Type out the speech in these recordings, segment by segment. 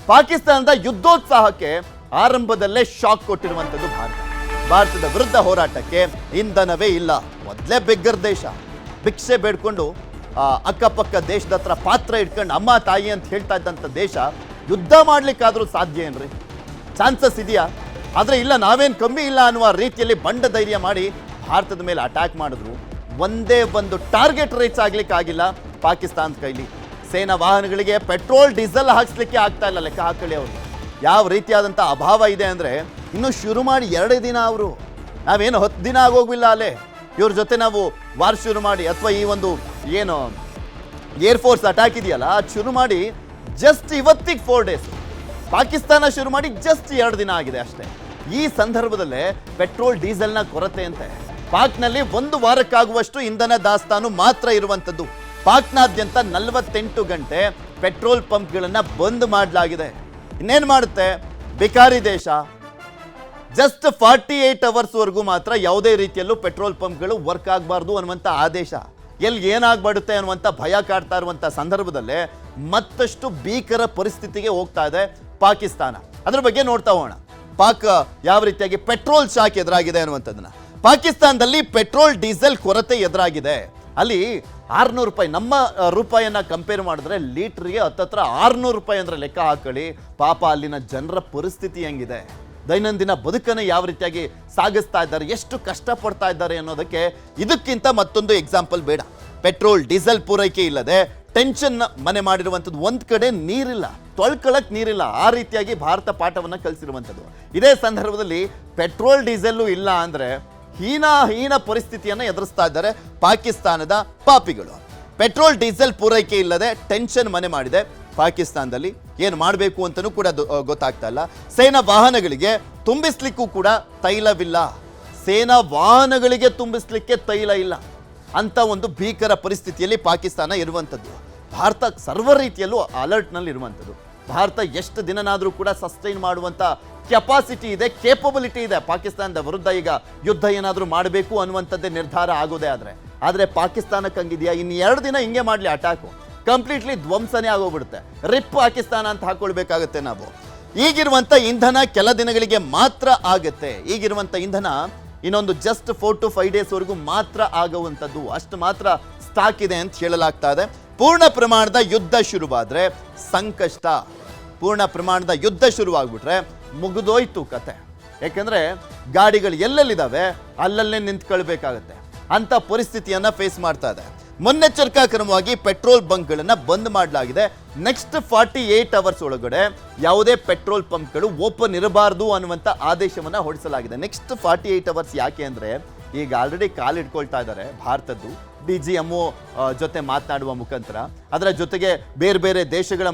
ಪಾಕಿಸ್ತಾನದ ಯುದ್ಧೋತ್ಸಾಹಕ್ಕೆ ಆರಂಭದಲ್ಲೇ ಶಾಕ್ ಕೊಟ್ಟಿರುವಂಥದ್ದು ಭಾರತದ ವಿರುದ್ಧ ಹೋರಾಟಕ್ಕೆ ಇಂಧನವೇ ಇಲ್ಲ. ಮೊದಲೇ ಬಿಗ್ಗರ್ ದೇಶ, ಭಿಕ್ಷೆ ಬೇಡ್ಕೊಂಡು ಅಕ್ಕಪಕ್ಕ ದೇಶದ ಹತ್ರ ಪಾತ್ರ ಇಟ್ಕೊಂಡು ಅಮ್ಮ ತಾಯಿ ಅಂತ ಹೇಳ್ತಾ ಇದ್ದಂಥ ದೇಶ ಯುದ್ಧ ಮಾಡ್ಲಿಕ್ಕಾದ್ರೂ ಸಾಧ್ಯ ಏನ್ರಿ? ಚಾನ್ಸಸ್ ಇದೆಯಾ? ಆದರೆ ಇಲ್ಲ, ನಾವೇನು ಕಮ್ಮಿ ಇಲ್ಲ ಅನ್ನುವ ರೀತಿಯಲ್ಲಿ ಬಂಡ ಧೈರ್ಯ ಮಾಡಿ ಭಾರತದ ಮೇಲೆ ಅಟ್ಯಾಕ್ ಮಾಡಿದ್ರು. ಒಂದೇ ಒಂದು ಟಾರ್ಗೆಟ್ ರೀಚ್ ಆಗ್ಲಿಕ್ಕಾಗಿಲ್ಲ ಪಾಕಿಸ್ತಾನದ ಕೈಲಿ. ಸೇನಾ ವಾಹನಗಳಿಗೆ ಪೆಟ್ರೋಲ್ ಡೀಸೆಲ್ ಹಾಕ್ಸ್ಲಿಕ್ಕೆ ಆಗ್ತಾ ಇಲ್ಲ. ಲೆಕ್ಕ ಹಾಕೊಳ್ಳಿ ಅವರು ಯಾವ ರೀತಿಯಾದಂಥ ಅಭಾವ ಇದೆ ಅಂದರೆ, ಇನ್ನೂ ಶುರು ಮಾಡಿ 2 ದಿನ ಅವರು, ನಾವೇನು 10 ದಿನ ಆಗೋಗಿಲ್ಲ ಅಲ್ಲೇ ಇವ್ರ ಜೊತೆ ನಾವು ವಾರ್ ಶುರು ಮಾಡಿ, ಅಥವಾ ಈ ಒಂದು ಏನು ಏರ್ಫೋರ್ಸ್ ಅಟ್ಯಾಕ್ ಇದೆಯಲ್ಲ ಅದು ಶುರು ಮಾಡಿ ಜಸ್ಟ್ ಇವತ್ತಿಗೆ 4 ಡೇಸ್. ಪಾಕಿಸ್ತಾನ ಶುರು ಮಾಡಿ ಜಸ್ಟ್ 2 ದಿನ ಆಗಿದೆ ಅಷ್ಟೇ. ಈ ಸಂದರ್ಭದಲ್ಲೇ ಪೆಟ್ರೋಲ್ ಡೀಸೆಲ್ನ ಕೊರತೆ ಅಂತೆ. ಪಾಕ್ನಲ್ಲಿ 1 ವಾರಕ್ಕಾಗುವಷ್ಟು ಇಂಧನ ದಾಸ್ತಾನು ಮಾತ್ರ ಇರುವಂಥದ್ದು. ಪಾಕ್ನಾದ್ಯಂತ 48 ಗಂಟೆ ಪೆಟ್ರೋಲ್ ಪಂಪ್ಗಳನ್ನು ಬಂದ್ ಮಾಡಲಾಗಿದೆ. ಇನ್ನೇನು ಮಾಡುತ್ತೆ ಬಿಕಾರಿ ದೇಶ. ಜಸ್ಟ್ 48 ಅವರ್ಸ್ವರೆಗೂ ಮಾತ್ರ ಯಾವುದೇ ರೀತಿಯಲ್ಲೂ ಪೆಟ್ರೋಲ್ ಪಂಪ್ಗಳು ವರ್ಕ್ ಆಗಬಾರ್ದು ಅನ್ನುವಂಥ ಆದೇಶ. ಎಲ್ಲಿ ಏನಾಗ್ಬಿಡುತ್ತೆ ಅನ್ನುವಂಥ ಭಯ ಕಾಡ್ತಾ ಇರುವಂಥ ಸಂದರ್ಭದಲ್ಲೇ ಮತ್ತಷ್ಟು ಭೀಕರ ಪರಿಸ್ಥಿತಿಗೆ ಹೋಗ್ತಾ ಇದೆ ಪಾಕಿಸ್ತಾನ. ಅದ್ರ ಬಗ್ಗೆ ನೋಡ್ತಾ ಹೋಗೋಣ. ಪಾಕ್ ಯಾವ ರೀತಿಯಾಗಿ ಪೆಟ್ರೋಲ್ ಶಾಕ್ ಎದುರಾಗಿದೆ ಅನ್ನುವಂಥದ್ದನ್ನ. ಪಾಕಿಸ್ತಾನದಲ್ಲಿ ಪೆಟ್ರೋಲ್ ಡೀಸೆಲ್ ಕೊರತೆ ಎದುರಾಗಿದೆ. ಅಲ್ಲಿ 600 ರೂಪಾಯಿ, ನಮ್ಮ ರೂಪಾಯಿಯನ್ನ ಕಂಪೇರ್ ಮಾಡಿದ್ರೆ ಲೀಟ್ರಿಗೆ ಹತ್ತತ್ರ 600 ರೂಪಾಯಿ ಅಂದರೆ ಲೆಕ್ಕ ಹಾಕೊಳ್ಳಿ. ಪಾಪ ಅಲ್ಲಿನ ಜನರ ಪರಿಸ್ಥಿತಿ ಹೆಂಗಿದೆ, ದೈನಂದಿನ ಬದುಕನ್ನು ಯಾವ ರೀತಿಯಾಗಿ ಸಾಗಿಸ್ತಾ ಇದ್ದಾರೆ, ಎಷ್ಟು ಕಷ್ಟಪಡ್ತಾ ಇದ್ದಾರೆ ಅನ್ನೋದಕ್ಕೆ ಇದಕ್ಕಿಂತ ಮತ್ತೊಂದು ಎಕ್ಸಾಂಪಲ್ ಬೇಡ. ಪೆಟ್ರೋಲ್ ಡೀಸೆಲ್ ಪೂರೈಕೆ ಇಲ್ಲದೆ ಟೆನ್ಷನ್ ಮನೆ ಮಾಡಿರುವಂಥದ್ದು. ಒಂದು ಕಡೆ ನೀರಿಲ್ಲ, ತೊಳ್ಕೊಳಕ್ ನೀರಿಲ್ಲ. ಆ ರೀತಿಯಾಗಿ ಭಾರತ ಪಾಠವನ್ನು ಕಲಿಸಿರುವಂಥದ್ದು. ಇದೇ ಸಂದರ್ಭದಲ್ಲಿ ಪೆಟ್ರೋಲ್ ಡೀಸೆಲ್ಲು ಇಲ್ಲ ಅಂದರೆ ಹೀನ ಪರಿಸ್ಥಿತಿಯನ್ನು ಎದುರಿಸ್ತಾ ಇದ್ದಾರೆ ಪಾಕಿಸ್ತಾನದ ಪಾಪಿಗಳು. ಪೆಟ್ರೋಲ್ ಡೀಸೆಲ್ ಪೂರೈಕೆ ಇಲ್ಲದೆ ಟೆನ್ಷನ್ ಮನೆ ಮಾಡಿದೆ ಪಾಕಿಸ್ತಾನದಲ್ಲಿ. ಏನು ಮಾಡಬೇಕು ಅಂತಲೂ ಕೂಡ ಗೊತ್ತಾಗ್ತಾ ಇಲ್ಲ. ಸೇನಾ ವಾಹನಗಳಿಗೆ ತುಂಬಿಸ್ಲಿಕ್ಕೂ ಕೂಡ ತೈಲವಿಲ್ಲ. ಸೇನಾ ವಾಹನಗಳಿಗೆ ತುಂಬಿಸ್ಲಿಕ್ಕೆ ತೈಲ ಇಲ್ಲ ಅಂತ ಒಂದು ಭೀಕರ ಪರಿಸ್ಥಿತಿಯಲ್ಲಿ ಪಾಕಿಸ್ತಾನ ಇರುವಂಥದ್ದು. ಭಾರತ ಸರ್ವ ರೀತಿಯಲ್ಲೂ ಅಲರ್ಟ್ನಲ್ಲಿ ಇರುವಂಥದ್ದು. ಭಾರತ ಎಷ್ಟು ದಿನನಾದರೂ ಕೂಡ ಸಸ್ಟೈನ್ ಮಾಡುವಂಥ ಕೆಪಾಸಿಟಿ ಇದೆ, ಕೇಪಬಿಲಿಟಿ ಇದೆ. ಪಾಕಿಸ್ತಾನದ ವಿರುದ್ಧ ಈಗ ಯುದ್ಧ ಏನಾದರೂ ಮಾಡಬೇಕು ಅನ್ನುವಂಥದ್ದೇ ನಿರ್ಧಾರ ಆಗೋದೇ ಆದರೆ ಪಾಕಿಸ್ತಾನಕ್ಕೆ ಹಂಗಿದೆಯಾ? ಇನ್ನು 2 ದಿನ ಹಿಂಗೆ ಮಾಡಲಿ ಅಟ್ಯಾಕು, ಕಂಪ್ಲೀಟ್ಲಿ ಧ್ವಂಸನೇ ಆಗೋಗ್ಬಿಡುತ್ತೆ. ರಿಪ್ ಪಾಕಿಸ್ತಾನ ಅಂತ ಹಾಕೊಳ್ಬೇಕಾಗತ್ತೆ ನಾವು. ಈಗಿರುವಂಥ ಇಂಧನ ಕೆಲ ದಿನಗಳಿಗೆ ಮಾತ್ರ ಆಗುತ್ತೆ. ಈಗಿರುವಂಥ ಇಂಧನ ಇನ್ನೊಂದು ಜಸ್ಟ್ 4 to 5 ಡೇಸ್ವರೆಗೂ ಮಾತ್ರ ಆಗುವಂಥದ್ದು. ಅಷ್ಟು ಮಾತ್ರ ಸ್ಟಾಕ್ ಇದೆ ಅಂತ ಹೇಳಲಾಗ್ತಾ ಇದೆ. ಪೂರ್ಣ ಪ್ರಮಾಣದ ಯುದ್ಧ ಶುರುವಾದರೆ ಸಂಕಷ್ಟ. ಪೂರ್ಣ ಪ್ರಮಾಣದ ಯುದ್ಧ ಶುರುವಾಗ್ಬಿಟ್ರೆ ಮುಗಿದೋಯ್ತು ಕತೆ. ಯಾಕೆಂದರೆ ಗಾಡಿಗಳು ಎಲ್ಲೆಲ್ಲಿದ್ದಾವೆ ಅಲ್ಲಲ್ಲೇ ನಿಂತ್ಕೊಳ್ಬೇಕಾಗತ್ತೆ. ಅಂಥ ಪರಿಸ್ಥಿತಿಯನ್ನು ಫೇಸ್ ಮಾಡ್ತಾ ಇದೆ. ಮುನ್ನೆಚ್ಚರಿಕಾ ಕ್ರಮವಾಗಿ ಪೆಟ್ರೋಲ್ ಬಂಕ್ಗಳನ್ನು ಬಂದ್ ಮಾಡಲಾಗಿದೆ. ನೆಕ್ಸ್ಟ್ 48 ಅವರ್ಸ್ ಒಳಗಡೆ ಯಾವುದೇ ಪೆಟ್ರೋಲ್ ಪಂಪ್ಗಳು ಓಪನ್ ಇರಬಾರ್ದು ಅನ್ನುವಂಥ ಆದೇಶವನ್ನು ಹೊರಡಿಸಲಾಗಿದೆ. ನೆಕ್ಸ್ಟ್ 48 ಅವರ್ಸ್ ಯಾಕೆ ಅಂದರೆ, ಈಗ ಆಲ್ರೆಡಿ ಕಾಲಿಟ್ಕೊಳ್ತಾ ಇದ್ದಾರೆ ಭಾರತದ್ದು DGMO ಜೊತೆ ಮಾತನಾಡುವ ಮುಖಾಂತರ. ಅದರ ಜೊತೆಗೆ ಬೇರೆ ಬೇರೆ ದೇಶಗಳ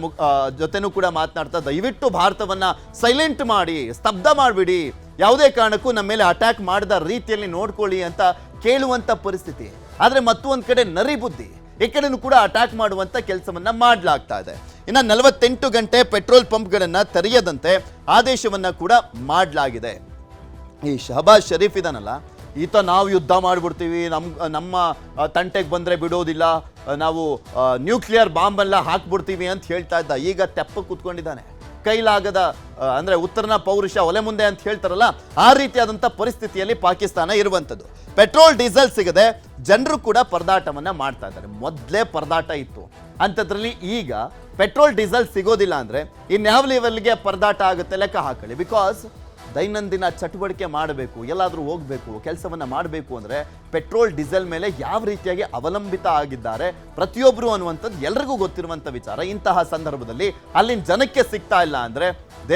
ಜೊತೆನೂ ಕೂಡ ಮಾತನಾಡ್ತಾ, ದಯವಿಟ್ಟು ಭಾರತವನ್ನು ಸೈಲೆಂಟ್ ಮಾಡಿ, ಸ್ತಬ್ಧ ಮಾಡಿಬಿಡಿ, ಯಾವುದೇ ಕಾರಣಕ್ಕೂ ನಮ್ಮ ಮೇಲೆ ಅಟ್ಯಾಕ್ ಮಾಡಿದ ರೀತಿಯಲ್ಲಿ ನೋಡ್ಕೊಳ್ಳಿ ಅಂತ ಕೇಳುವಂಥ ಪರಿಸ್ಥಿತಿ. ಆದರೆ ಮತ್ತೊಂದು ಕಡೆ ನರಿ ಬುದ್ಧಿ, ಈ ಕಡೆನೂ ಕೂಡ ಅಟ್ಯಾಕ್ ಮಾಡುವಂಥ ಕೆಲಸವನ್ನ ಮಾಡಲಾಗ್ತಾ ಇದೆ. ಇನ್ನು 48 ಗಂಟೆ ಪೆಟ್ರೋಲ್ ಪಂಪ್ಗಳನ್ನು ತೆರೆಯದಂತೆ ಆದೇಶವನ್ನ ಕೂಡ ಮಾಡಲಾಗಿದೆ. ಈ ಶಹಬಾಜ್ ಶರೀಫ್ ಇದಾನಲ್ಲ, ಈತ ನಾವು ಯುದ್ಧ ಮಾಡಿಬಿಡ್ತೀವಿ, ನಮ್ಮ ತಂಟೆಗೆ ಬಂದರೆ ಬಿಡೋದಿಲ್ಲ, ನಾವು ನ್ಯೂಕ್ಲಿಯರ್ ಬಾಂಬೆಲ್ಲ ಹಾಕ್ಬಿಡ್ತೀವಿ ಅಂತ ಹೇಳ್ತಾ ಇದ್ದ. ಈಗ ತೆಪ್ಪ ಕೂತ್ಕೊಂಡಿದ್ದಾನೆ. ಕೈಲಾಗದ ಅಂದರೆ ಉತ್ತರನ ಪೌರುಷ ಒಲೆ ಮುಂದೆ ಅಂತ ಹೇಳ್ತಾರಲ್ಲ, ಆ ರೀತಿಯಾದಂಥ ಪರಿಸ್ಥಿತಿಯಲ್ಲಿ ಪಾಕಿಸ್ತಾನ ಇರುವಂಥದ್ದು. ಪೆಟ್ರೋಲ್ ಡೀಸೆಲ್ ಸಿಗದೆ ಜನರು ಕೂಡ ಪರದಾಟವನ್ನು ಮಾಡ್ತಾ ಇದ್ದಾರೆ. ಮೊದಲೇ ಪರದಾಟ ಇತ್ತು ಅಂಥದ್ರಲ್ಲಿ ಈಗ ಪೆಟ್ರೋಲ್ ಡೀಸೆಲ್ ಸಿಗೋದಿಲ್ಲ ಅಂದರೆ ಇನ್ಯಾವ ಲೆವೆಲ್ಗೆ ಪರದಾಟ ಆಗುತ್ತೆ ಲೆಕ್ಕ ಹಾಕೊಳ್ಳಿ. ಬಿಕಾಸ್ ದೈನಂದಿನ ಚಟುವಟಿಕೆ ಮಾಡಬೇಕು, ಎಲ್ಲಾದರೂ ಹೋಗಬೇಕು, ಕೆಲಸವನ್ನು ಮಾಡಬೇಕು ಅಂದರೆ ಪೆಟ್ರೋಲ್ ಡೀಸೆಲ್ ಮೇಲೆ ಯಾವ ರೀತಿಯಾಗಿ ಅವಲಂಬಿತ ಆಗಿದ್ದಾರೆ ಪ್ರತಿಯೊಬ್ಬರು ಅನ್ನುವಂಥದ್ದು ಎಲ್ರಿಗೂ ಗೊತ್ತಿರುವಂಥ ವಿಚಾರ. ಇಂತಹ ಸಂದರ್ಭದಲ್ಲಿ ಅಲ್ಲಿನ ಜನಕ್ಕೆ ಸಿಗ್ತಾ ಇಲ್ಲ ಅಂದರೆ